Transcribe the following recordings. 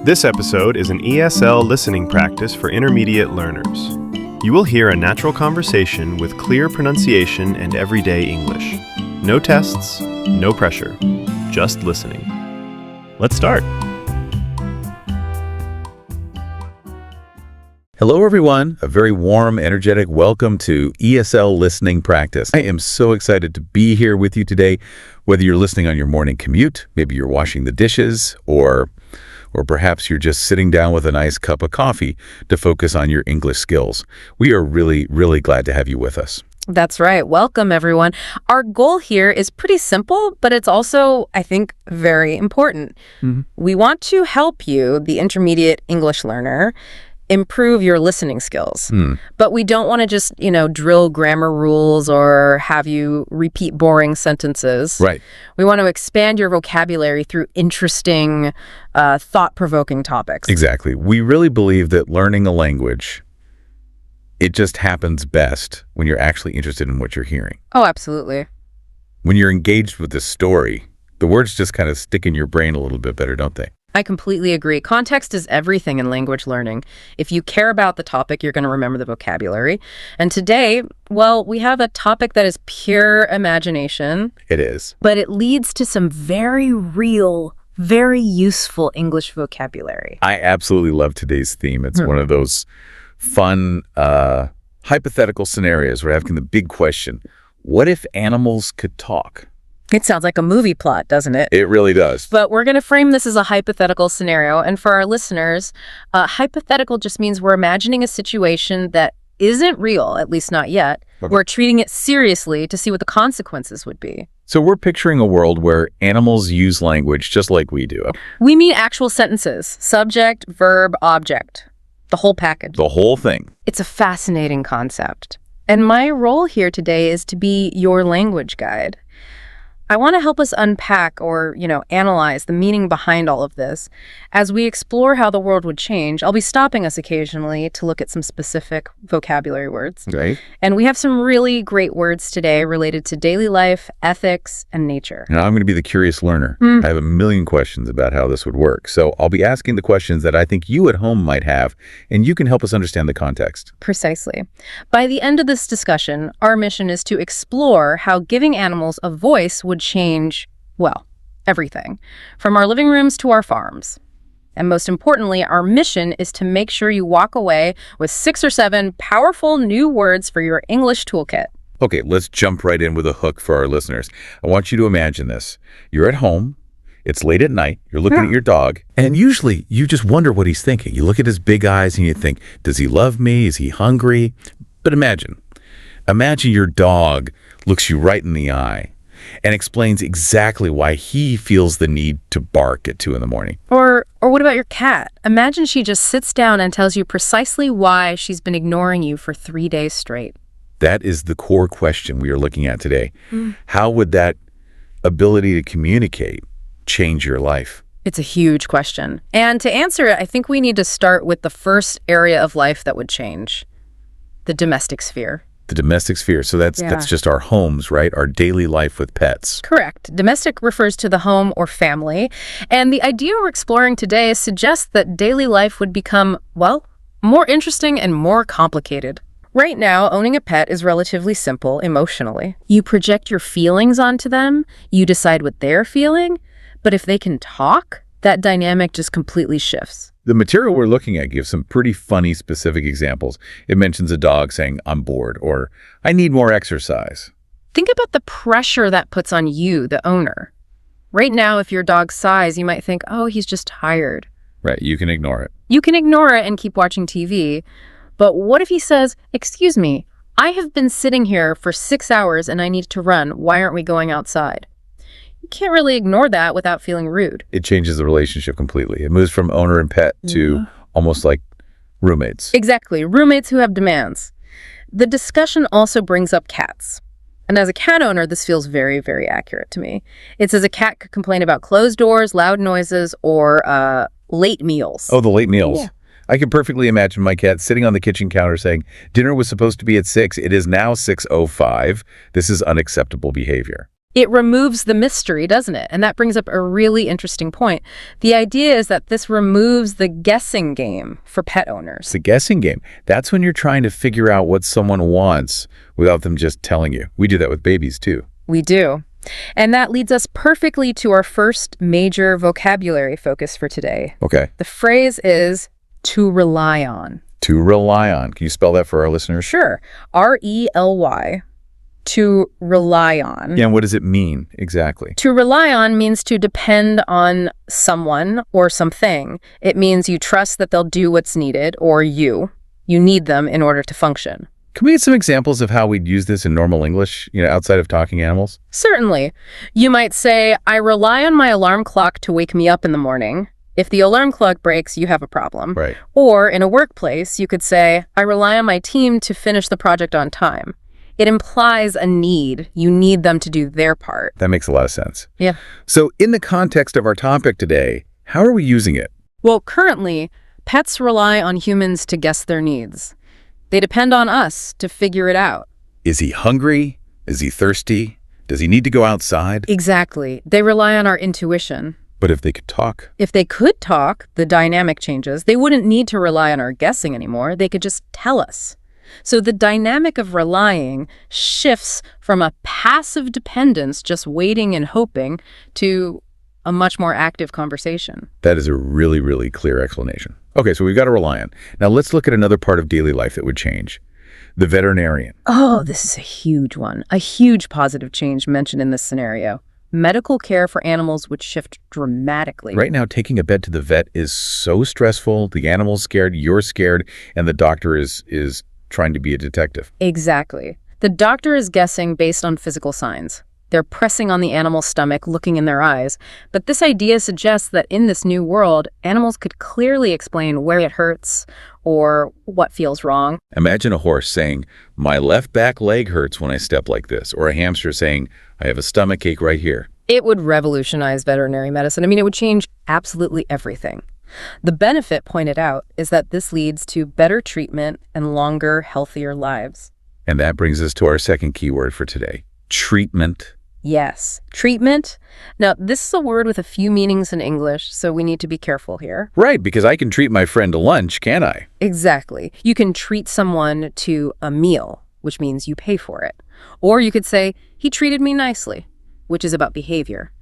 This episode is an ESL listening practice for intermediate learners. You will hear a natural conversation with clear pronunciation and everyday English. No tests, no pressure, just listening. Let's start. Hello, everyone. A very warm, energetic welcome to ESL Listening Practice. I am so excited to be here with you today, whether you're listening on your morning commute, maybe you're washing the dishes, or perhaps you're just sitting down with a nice cup of coffee to focus on your English skills. We are really, really glad to have you with us. That's right. Welcome, everyone. Our goal here is pretty simple, but it's also, I think, very important. We want to help you, the intermediate English learner, improve your listening skills. But we don't want to just, drill grammar rules or have you repeat boring sentences. Right. We want to expand your vocabulary through interesting, thought-provoking topics. Exactly. We really believe that learning a language, it just happens best when you're actually interested in what you're hearing. Oh, absolutely. When you're engaged with the story, the words just kind of stick in your brain a little bit better, don't they? I completely agree. Context is everything in language learning. If you care about the topic, you're going to remember the vocabulary. And today, we have a topic that is pure imagination. It is. But it leads to some very real, very useful English vocabulary. I absolutely love today's theme. It's one of those fun, hypothetical scenarios where asking the big question, what if animals could talk? It sounds like a movie plot, doesn't it? It really does. But we're going to frame this as a hypothetical scenario. And for our listeners, hypothetical just means we're imagining a situation that isn't real, at least not yet. Okay. We're treating it seriously to see what the consequences would be. So we're picturing a world where animals use language just like we do. We mean actual sentences, subject, verb, object, the whole package. The whole thing. It's a fascinating concept. And my role here today is to be your language guide. I want to help us unpack or, analyze the meaning behind all of this. As we explore how the world would change, I'll be stopping us occasionally to look at some specific vocabulary words. Right. And we have some really great words today related to daily life, ethics, and nature. Now, I'm going to be the curious learner. I have a million questions about how this would work. So I'll be asking the questions that I think you at home might have, and you can help us understand the context. Precisely. By the end of this discussion, our mission is to explore how giving animals a voice would change, everything, from our living rooms to our farms. And most importantly, our mission is to make sure you walk away with 6 or 7 powerful new words for your English toolkit. Okay, let's jump right in with a hook for our listeners. I want you to imagine this. You're at home. It's late at night. You're looking at your dog. And usually you just wonder what he's thinking. You look at his big eyes and you think, does he love me? Is he hungry? But imagine your dog looks you right in the eye and explains exactly why he feels the need to bark at 2 a.m. Or what about your cat? Imagine she just sits down and tells you precisely why she's been ignoring you for 3 days straight. That is the core question we are looking at today. How would that ability to communicate change your life? It's a huge question. And to answer it, I think we need to start with the first area of life that would change, the domestic sphere. The domestic sphere. So that's just our homes, right? Our daily life with pets. Correct. Domestic refers to the home or family. And the idea we're exploring today suggests that daily life would become, more interesting and more complicated. Right now, owning a pet is relatively simple emotionally. You project your feelings onto them. You decide what they're feeling. But if they can talk, that dynamic just completely shifts. The material we're looking at gives some pretty funny specific examples. It mentions a dog saying, I'm bored, or I need more exercise. Think about the pressure that puts on you, the owner. Right now, if your dog sighs, you might think, oh, he's just tired. Right, you can ignore it. You can ignore it and keep watching TV. But what if he says, excuse me, I have been sitting here for 6 hours and I need to run. Why aren't we going outside? You can't really ignore that without feeling rude. It changes the relationship completely. It moves from owner and pet to almost like roommates. Exactly. Roommates who have demands. The discussion also brings up cats. And as a cat owner, this feels very, very accurate to me. It says a cat could complain about closed doors, loud noises, or late meals. Oh, the late meals. Yeah. I can perfectly imagine my cat sitting on the kitchen counter saying, dinner was supposed to be at 6. It is now 6:05. This is unacceptable behavior. It removes the mystery, doesn't it? And that brings up a really interesting point. The idea is that this removes the guessing game for pet owners. It's a guessing game. That's when you're trying to figure out what someone wants without them just telling you. We do that with babies, too. We do. And that leads us perfectly to our first major vocabulary focus for today. Okay. The phrase is to rely on. To rely on. Can you spell that for our listeners? Sure. R-E-L-Y. To rely on. Yeah, and what does it mean exactly? To rely on means to depend on someone or something. It means you trust that they'll do what's needed, or you need them in order to function. Can we get some examples of how we'd use this in normal English, outside of talking animals? Certainly. You might say, I rely on my alarm clock to wake me up in the morning. If the alarm clock breaks, you have a problem. Right. Or in a workplace, you could say, I rely on my team to finish the project on time. It implies a need. You need them to do their part. That makes a lot of sense. Yeah. So in the context of our topic today, how are we using it? Well, currently, pets rely on humans to guess their needs. They depend on us to figure it out. Is he hungry? Is he thirsty? Does he need to go outside? Exactly. They rely on our intuition. But if they could talk? If they could talk, the dynamic changes. They wouldn't need to rely on our guessing anymore. They could just tell us. So the dynamic of relying shifts from a passive dependence, just waiting and hoping, to a much more active conversation. That is a really, really clear explanation. Okay, so we've got to rely on. Now let's look at another part of daily life that would change. The veterinarian. Oh, this is a huge one. A huge positive change mentioned in this scenario. Medical care for animals would shift dramatically. Right now, taking a pet to the vet is so stressful. The animal's scared, you're scared, and the doctor is trying to be a detective. Exactly. The doctor is guessing based on physical signs. They're pressing on the animal's stomach, looking in their eyes. But this idea suggests that in this new world, animals could clearly explain where it hurts or what feels wrong. Imagine a horse saying, my left back leg hurts when I step like this, or a hamster saying, I have a stomach ache right here. It would revolutionize veterinary medicine. I mean, it would change absolutely everything. The benefit, pointed out, is that this leads to better treatment and longer, healthier lives. And that brings us to our second keyword for today, treatment. Yes, treatment. Now, this is a word with a few meanings in English, so we need to be careful here. Right, because I can treat my friend to lunch, can't I? Exactly. You can treat someone to a meal, which means you pay for it. Or you could say, he treated me nicely, which is about behavior.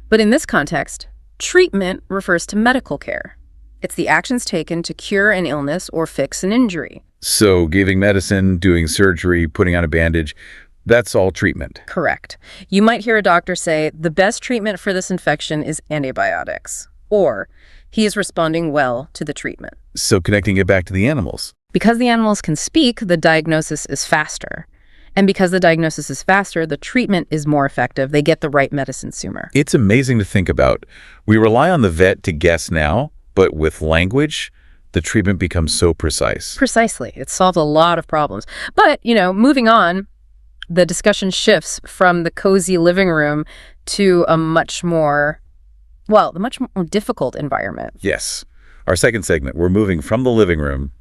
But in this context, treatment refers to medical care. It's the actions taken to cure an illness or fix an injury. So giving medicine, doing surgery, putting on a bandage, that's all treatment. Correct. You might hear a doctor say, the best treatment for this infection is antibiotics. Or, he is responding well to the treatment. So connecting it back to the animals. Because the animals can speak, the diagnosis is faster. And because the diagnosis is faster, the treatment is more effective. They get the right medicine sooner. It's amazing to think about. We rely on the vet to guess now, but with language, the treatment becomes so precise. Precisely. It solves a lot of problems. But, moving on, the discussion shifts from the cozy living room to a much more difficult environment. Yes. Our second segment, we're moving from the living room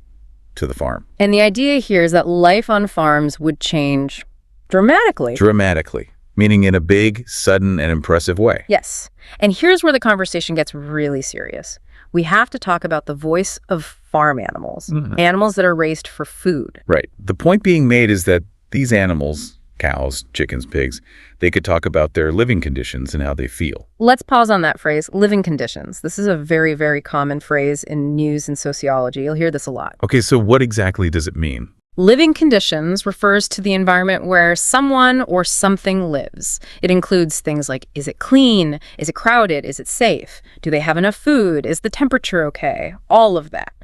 to the farm. And the idea here is that life on farms would change dramatically. Dramatically, meaning in a big, sudden, and impressive way. Yes. And here's where the conversation gets really serious. We have to talk about the voice of farm animals, animals that are raised for food. Right. The point being made is that these animals, cows, chickens, pigs, they could talk about their living conditions and how they feel. Let's pause on that phrase, living conditions. This is a very, very common phrase in news and sociology. You'll hear this a lot. Okay, so what exactly does it mean? Living conditions refers to the environment where someone or something lives. It includes things like, is it clean? Is it crowded? Is it safe? Do they have enough food? Is the temperature okay? All of that.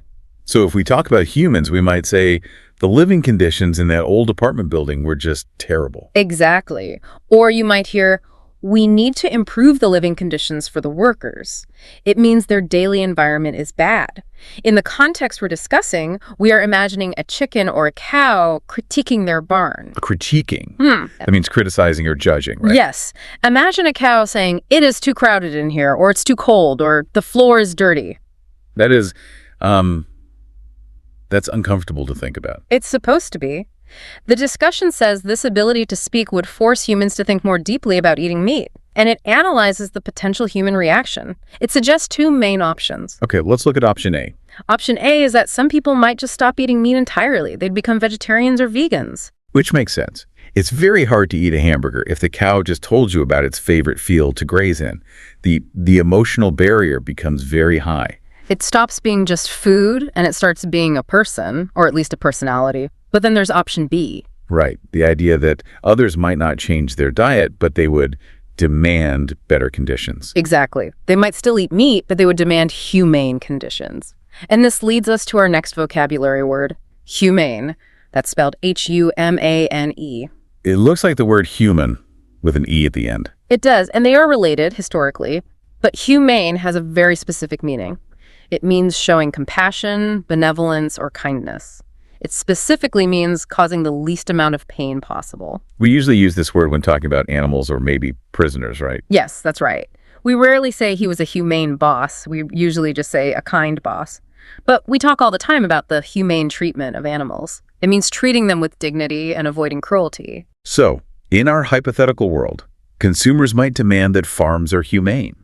So if we talk about humans, we might say the living conditions in that old apartment building were just terrible. Exactly. Or you might hear, we need to improve the living conditions for the workers. It means their daily environment is bad. In the context we're discussing, we are imagining a chicken or a cow critiquing their barn. Critiquing. That means criticizing or judging, right? Yes. Imagine a cow saying, it is too crowded in here, or it's too cold, or the floor is dirty. That is, that's uncomfortable to think about. It's supposed to be. The discussion says this ability to speak would force humans to think more deeply about eating meat, and it analyzes the potential human reaction. It suggests two main options. Okay, let's look at option A. Option A is that some people might just stop eating meat entirely. They'd become vegetarians or vegans. Which makes sense. It's very hard to eat a hamburger if the cow just told you about its favorite field to graze in. The emotional barrier becomes very high. It stops being just food and it starts being a person, or at least a personality. But then there's option B. Right. The idea that others might not change their diet, but they would demand better conditions. Exactly. They might still eat meat, but they would demand humane conditions. And this leads us to our next vocabulary word, humane. That's spelled H-U-M-A-N-E. It looks like the word human with an E at the end. It does, and they are related historically, but humane has a very specific meaning. It means showing compassion, benevolence, or kindness. It specifically means causing the least amount of pain possible. We usually use this word when talking about animals or maybe prisoners, right? Yes, that's right. We rarely say he was a humane boss. We usually just say a kind boss. But we talk all the time about the humane treatment of animals. It means treating them with dignity and avoiding cruelty. So, in our hypothetical world, consumers might demand that farms are humane.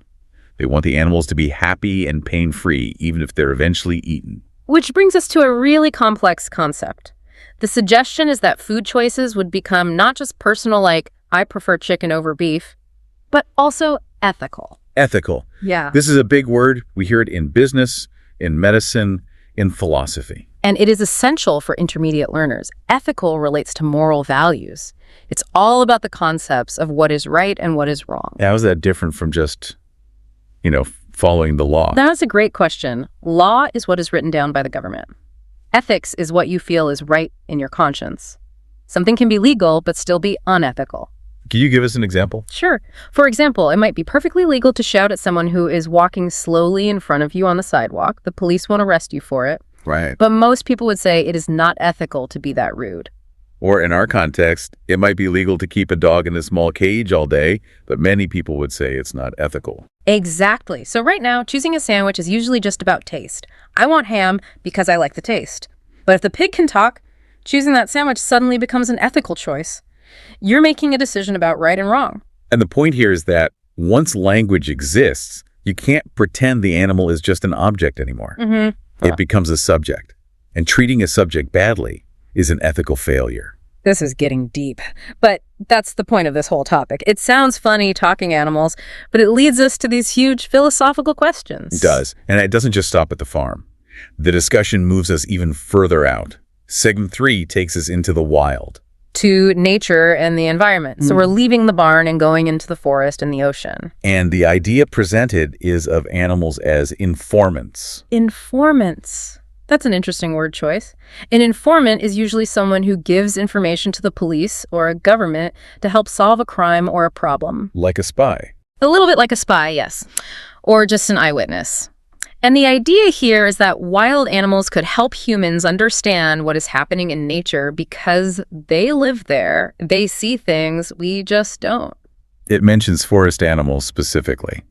They want the animals to be happy and pain-free, even if they're eventually eaten. Which brings us to a really complex concept. The suggestion is that food choices would become not just personal, like, I prefer chicken over beef, but also ethical. Ethical. Yeah. This is a big word. We hear it in business, in medicine, in philosophy. And it is essential for intermediate learners. Ethical relates to moral values. It's all about the concepts of what is right and what is wrong. How is that different from just, following the law? That's a great question. Law is what is written down by the government. Ethics is what you feel is right in your conscience. Something can be legal, but still be unethical. Can you give us an example? Sure. For example, it might be perfectly legal to shout at someone who is walking slowly in front of you on the sidewalk. The police won't arrest you for it. Right. But most people would say it is not ethical to be that rude. Or in our context, it might be legal to keep a dog in a small cage all day, but many people would say it's not ethical. Exactly. So right now, choosing a sandwich is usually just about taste. I want ham because I like the taste. But if the pig can talk, choosing that sandwich suddenly becomes an ethical choice. You're making a decision about right and wrong. And the point here is that once language exists, you can't pretend the animal is just an object anymore. Mm-hmm. It becomes a subject. And treating a subject badly is an ethical failure. This is getting deep, but that's the point of this whole topic. It sounds funny talking animals, but it leads us to these huge philosophical questions. It does, and it doesn't just stop at the farm. The discussion moves us even further out. Segment 3 takes us into the wild. To nature and the environment. So we're leaving the barn and going into the forest and the ocean. And the idea presented is of animals as informants. Informants. That's an interesting word choice. An informant is usually someone who gives information to the police or a government to help solve a crime or a problem. Like a spy. A little bit like a spy, yes. Or just an eyewitness. And the idea here is that wild animals could help humans understand what is happening in nature because they live there. They see things we just don't. It mentions forest animals specifically.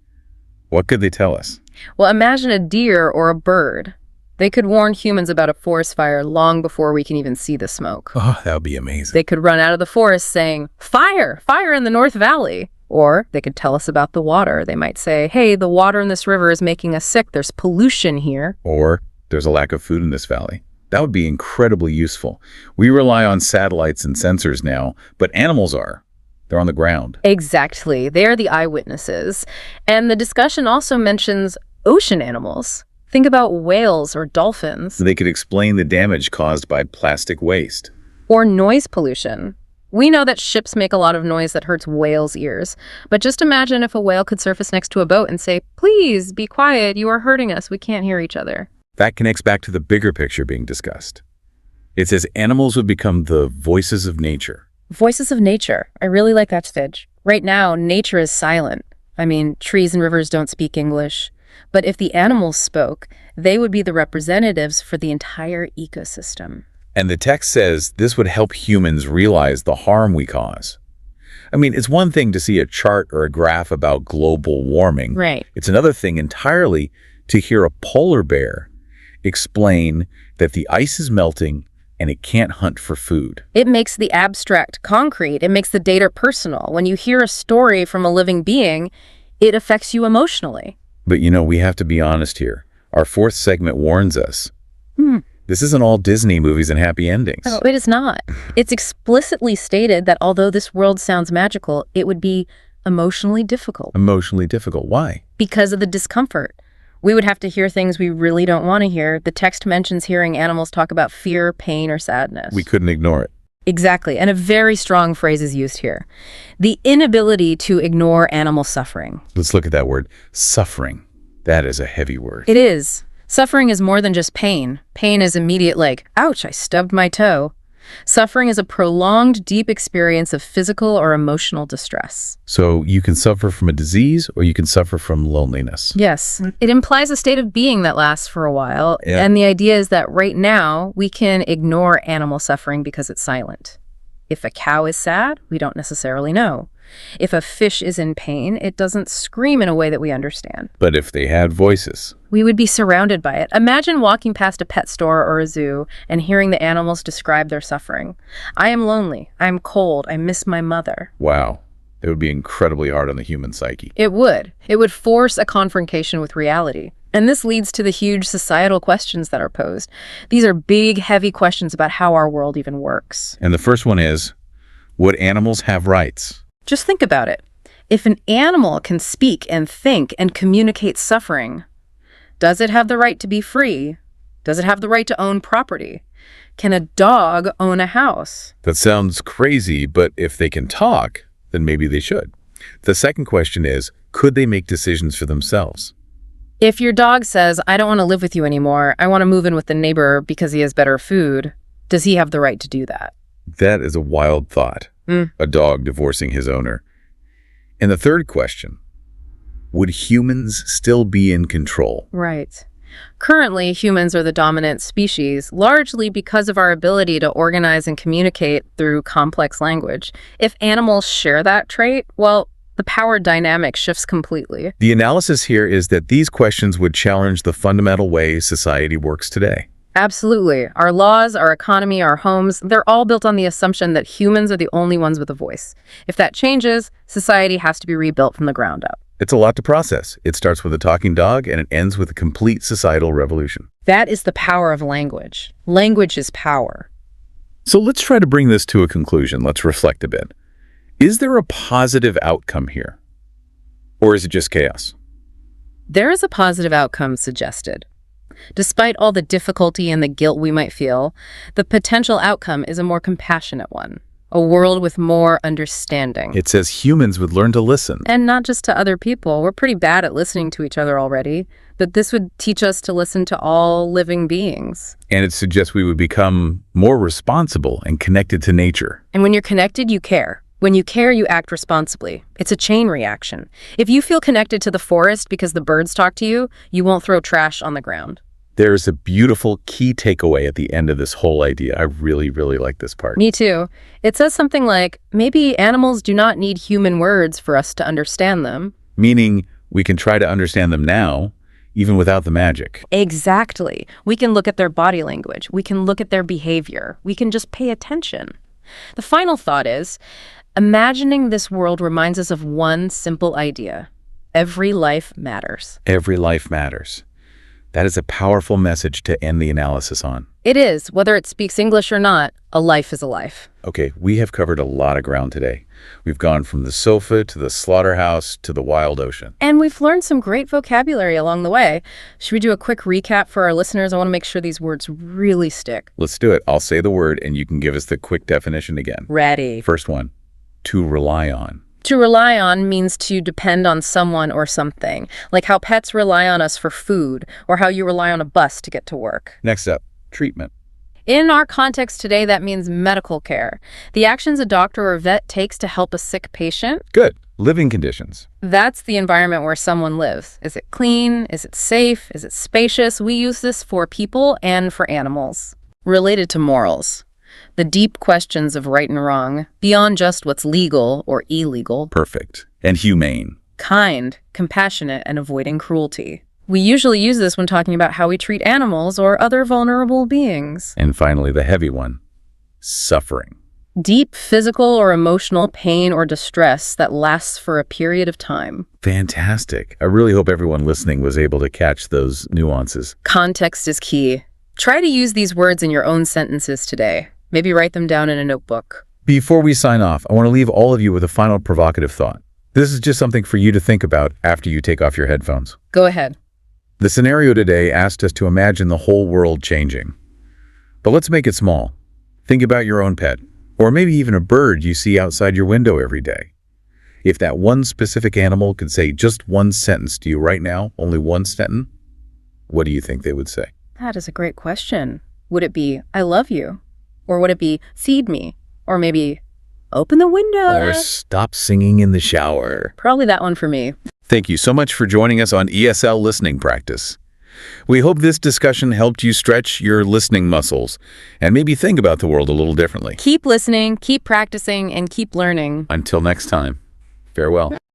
What could they tell us? Well, imagine a deer or a bird. They could warn humans about a forest fire long before we can even see the smoke. Oh, that would be amazing. They could run out of the forest saying, "Fire! Fire in the North Valley!" Or they could tell us about the water. They might say, "Hey, the water in this river is making us sick. There's pollution here." Or there's a lack of food in this valley. That would be incredibly useful. We rely on satellites and sensors now, but animals are. They're on the ground. Exactly. They are the eyewitnesses. And the discussion also mentions ocean animals. Think about whales or dolphins. They could explain the damage caused by plastic waste. Or noise pollution. We know that ships make a lot of noise that hurts whales' ears. But just imagine if a whale could surface next to a boat and say, "Please, be quiet. You are hurting us. We can't hear each other." That connects back to the bigger picture being discussed. It says animals would become the voices of nature. Voices of nature. I really like that, Stitch. Right now, nature is silent. I mean, trees and rivers don't speak English. But if the animals spoke, they would be the representatives for the entire ecosystem. And the text says this would help humans realize the harm we cause. I mean, it's one thing to see a chart or a graph about global warming. Right. It's another thing entirely to hear a polar bear explain that the ice is melting and it can't hunt for food. It makes the abstract concrete. It makes the data personal. When you hear a story from a living being, it affects you emotionally. But we have to be honest here. Our fourth segment warns us. This isn't all Disney movies and happy endings. No, it is not. It's explicitly stated that although this world sounds magical, it would be emotionally difficult. Emotionally difficult. Why? Because of the discomfort. We would have to hear things we really don't want to hear. The text mentions hearing animals talk about fear, pain, or sadness. We couldn't ignore it. Exactly, and a very strong phrase is used here. The inability to ignore animal suffering. Let's look at that word, suffering. That is a heavy word. It is. Suffering is more than just pain. Pain is immediate, like, ouch, I stubbed my toe. Suffering is a prolonged, deep experience of physical or emotional distress. So you can suffer from a disease or you can suffer from loneliness. Yes. It implies a state of being that lasts for a while. Yeah. And the idea is that right now, we can ignore animal suffering because it's silent. If a cow is sad, we don't necessarily know. If a fish is in pain, it doesn't scream in a way that we understand. But if they had voices, we would be surrounded by it. Imagine walking past a pet store or a zoo and hearing the animals describe their suffering. I am lonely. I'm cold. I miss my mother. Wow. It would be incredibly hard on the human psyche. It would. It would force a confrontation with reality. And this leads to the huge societal questions that are posed. These are big, heavy questions about how our world even works. And the first one is, would animals have rights? Just think about it. If an animal can speak and think and communicate suffering, does it have the right to be free? Does it have the right to own property? Can a dog own a house? That sounds crazy, but if they can talk, then maybe they should. The second question is, could they make decisions for themselves? If your dog says, I don't want to live with you anymore, I want to move in with the neighbor because he has better food, does he have the right to do that? That is a wild thought. A dog divorcing his owner. And the third question, would humans still be in control? Right. Currently, humans are the dominant species, largely because of our ability to organize and communicate through complex language. If animals share that trait, well, the power dynamic shifts completely. The analysis here is that these questions would challenge the fundamental way society works today. Absolutely. Our laws, our economy, our homes, they're all built on the assumption that humans are the only ones with a voice. If that changes, society has to be rebuilt from the ground up. It's a lot to process. It starts with a talking dog and it ends with a complete societal revolution. That is the power of language. Language is power. So let's try to bring this to a conclusion. Let's reflect a bit. Is there a positive outcome here? Or is it just chaos? There is a positive outcome suggested. Despite all the difficulty and the guilt we might feel, the potential outcome is a more compassionate one, a world with more understanding. It says humans would learn to listen. And not just to other people. We're pretty bad at listening to each other already, but this would teach us to listen to all living beings. And it suggests we would become more responsible and connected to nature. And when you're connected, you care. When you care, you act responsibly. It's a chain reaction. If you feel connected to the forest because the birds talk to you, you won't throw trash on the ground. There's a beautiful key takeaway at the end of this whole idea. I really, really like this part. Me too. It says something like, maybe animals do not need human words for us to understand them. Meaning we can try to understand them now, even without the magic. Exactly. We can look at their body language. We can look at their behavior. We can just pay attention. The final thought is, imagining this world reminds us of one simple idea. Every life matters. Every life matters. That is a powerful message to end the analysis on. It is. Whether it speaks English or not, a life is a life. Okay, we have covered a lot of ground today. We've gone from the sofa to the slaughterhouse to the wild ocean. And we've learned some great vocabulary along the way. Should we do a quick recap for our listeners? I want to make sure these words really stick. Let's do it. I'll say the word and you can give us the quick definition again. Ready. First one, to rely on. To rely on means to depend on someone or something, like how pets rely on us for food, or how you rely on a bus to get to work. Next up, treatment. In our context today, that means medical care. The actions a doctor or vet takes to help a sick patient. Good. Living conditions. That's the environment where someone lives. Is it clean? Is it safe? Is it spacious? We use this for people and for animals. Related to morals. The deep questions of right and wrong, beyond just what's legal or illegal. Perfect. And humane. Kind, compassionate, and avoiding cruelty. We usually use this when talking about how we treat animals or other vulnerable beings. And finally, the heavy one, suffering. Deep physical or emotional pain or distress that lasts for a period of time. Fantastic. I really hope everyone listening was able to catch those nuances. Context is key. Try to use these words in your own sentences today. Maybe write them down in a notebook. Before we sign off, I want to leave all of you with a final provocative thought. This is just something for you to think about after you take off your headphones. Go ahead. The scenario today asked us to imagine the whole world changing. But let's make it small. Think about your own pet, or maybe even a bird you see outside your window every day. If that one specific animal could say just one sentence to you right now, only one sentence, what do you think they would say? That is a great question. Would it be, I love you? Or would it be, feed me? Or maybe, open the window? Or stop singing in the shower? Probably that one for me. Thank you so much for joining us on ESL Listening Practice. We hope this discussion helped you stretch your listening muscles and maybe think about the world a little differently. Keep listening, keep practicing, and keep learning. Until next time, farewell.